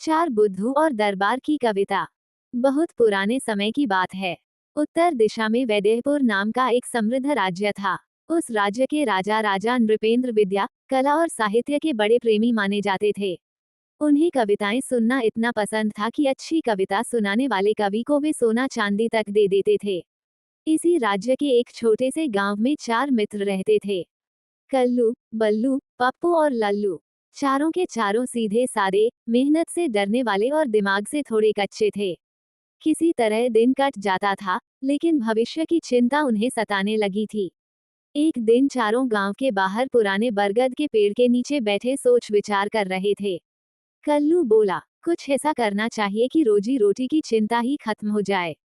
चार बुद्धू और दरबार की कविता। बहुत पुराने समय की बात है। उत्तर दिशा में वैदेहपुर नाम का एक समृद्ध राज्य था। उस राज्य के राजा राजा नृपेंद्र विद्या, कला और साहित्य के बड़े प्रेमी माने जाते थे। उन्हें कविताएं सुनना इतना पसंद था कि अच्छी कविता सुनाने वाले कवि को वे सोना चांदी तक दे देते थे। इसी राज्य के एक छोटे से गांव में चार मित्र रहते थे, कल्लू, बल्लू, पप्पू और लल्लू। चारों के चारों सीधे सादे, मेहनत से डरने वाले और दिमाग से थोड़े कच्चे थे। किसी तरह दिन कट जाता था, लेकिन भविष्य की चिंता उन्हें सताने लगी थी। एक दिन चारों गांव के बाहर पुराने बरगद के पेड़ के नीचे बैठे सोच विचार कर रहे थे। कल्लू बोला, कुछ ऐसा करना चाहिए कि रोजी रोटी की चिंता ही खत्म हो जाए।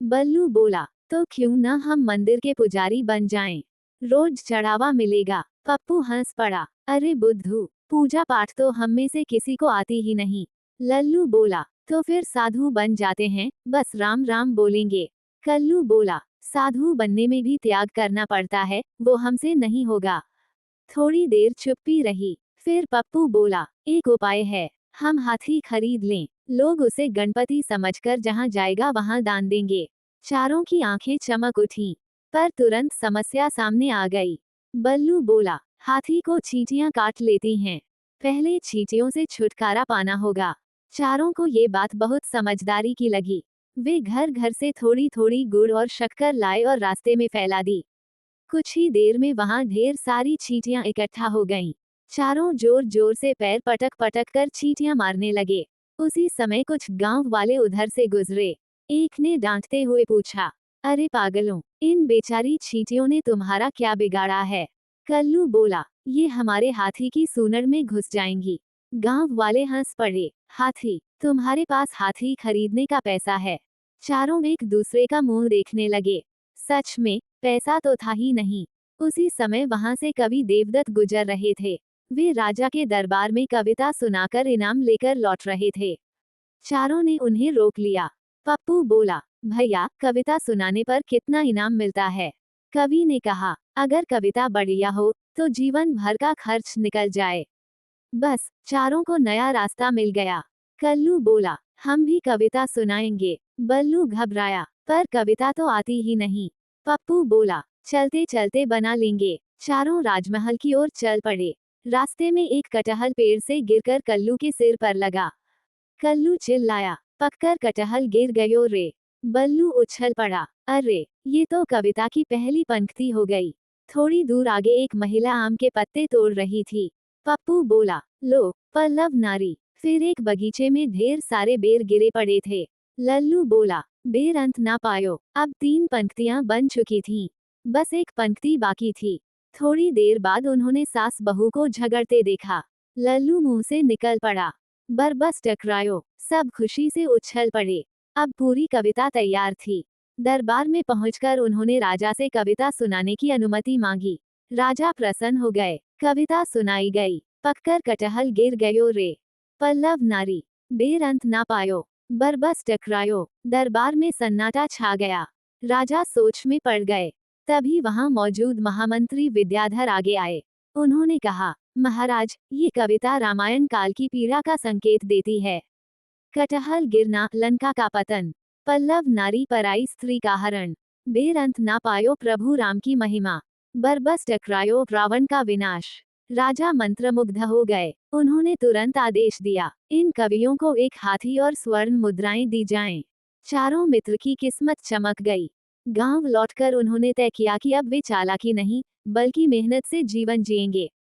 बल्लू बोला, तो क्यों न हम मंदिर के पुजारी बन जाएं? रोज चढ़ावा मिलेगा। पप्पू हंस पड़ा, अरे बुद्धू, पूजा पाठ तो हम में से किसी को आती ही नहीं। लल्लू बोला, तो फिर साधु बन जाते हैं, बस राम राम बोलेंगे। कल्लू बोला, साधु बनने में भी त्याग करना पड़ता है, वो हमसे नहीं होगा। थोड़ी देर चुप्पी रही, फिर पप्पू बोला, एक उपाय है, हम हाथी खरीद लें, लोग उसे गणपति समझकर जहां जाएगा वहां दान देंगे। चारों की आंखें चमक उठीं, पर तुरंत समस्या सामने आ गई। बल्लू बोला, हाथी को चींटियां काट लेती हैं, पहले चींटियों से छुटकारा पाना होगा। चारों को ये बात बहुत समझदारी की लगी। वे घर घर से थोड़ी थोड़ी गुड़ और शक्कर लाए और रास्ते में फैला दी। कुछ ही देर में वहां ढेर सारी चींटियां इकट्ठा हो गईं। चारों जोर जोर से पैर पटक पटक कर चींटियां मारने लगे। उसी समय कुछ गांव वाले उधर से गुजरे। एक ने डांटते हुए पूछा, अरे पागलों, इन बेचारी चींटियों ने तुम्हारा क्या बिगाड़ा है? कल्लू बोला, ये हमारे हाथी की सूंड में घुस जाएंगी। गांव वाले हंस पड़े, हाथी, तुम्हारे पास हाथी खरीदने का पैसा है? चारों एक दूसरे का मुंह देखने लगे। सच में, पैसा तो था ही नहीं। उसी समय वहां से कवि देवदत्त गुजर रहे थे। वे राजा के दरबार में कविता सुनाकर इनाम लेकर लौट रहे थे। चारों ने उन्हें रोक लिया। पप्पू बोला, भैया, कविता सुनाने पर कितना इनाम मिलता है? कवि ने कहा, अगर कविता बढ़िया हो तो जीवन भर का खर्च निकल जाए। बस, चारों को नया रास्ता मिल गया। कल्लू बोला, हम भी कविता सुनाएंगे। बल्लू घबराया, पर कविता तो आती ही नहीं। पप्पू बोला, चलते चलते बना लेंगे। चारों राजमहल की ओर चल पड़े। रास्ते में एक कटहल पेड़ से गिरकर कल्लू के सिर पर लगा। कल्लू चिल्लाया, पककर कटहल गिर गयो रे। बल्लू उछल पड़ा, अरे, ये तो कविता की पहली पंक्ति हो गई। थोड़ी दूर आगे एक महिला आम के पत्ते तोड़ रही थी। पप्पू बोला, लो, पल्लव नारी। फिर एक बगीचे में ढेर सारे बेर गिरे पड़े थे। लल्लू बोला, बेर अंत ना पायो। अब 3 पंक्तियां बन चुकी थीं। बस एक पंक्ति बाकी थी। थोड़ी देर बाद उन्होंने सास बहू को झगड़ते देखा। लल्लू मुंह से निकल पड़ा, बरबस टकरायो। सब खुशी से उछल पड़े। अब पूरी कविता तैयार थी। दरबार में पहुंचकर उन्होंने राजा से कविता सुनाने की अनुमति मांगी। राजा प्रसन्न हो गए। कविता सुनाई गई, पककर कटहल गिर गयो रे। पल्लव नारी, बेर अंत ना पायो, बरबस टकरायो। दरबार में सन्नाटा छा गया। राजा सोच में पड़ गए। तभी वहां मौजूद महामंत्री विद्याधर आगे आए। उन्होंने कहा, महाराज, ये कविता रामायण काल की पीड़ा का संकेत देती है। कटहल गिरना, लंका का पतन। पल्लव नारी, पराई स्त्री का हरण। बेर अंत ना पायो, प्रभु राम की महिमा। बरबस टकरायो, रावण का विनाश। राजा मंत्रमुग्ध हो गए। उन्होंने तुरंत आदेश दिया, इन कवियों को एक हाथी और स्वर्ण मुद्राएं दी जाएं। चारों मित्र की किस्मत चमक गई। गांव लौटकर उन्होंने तय किया कि अब वे चालाकी नहीं, बल्कि मेहनत से जीवन जिएंगे।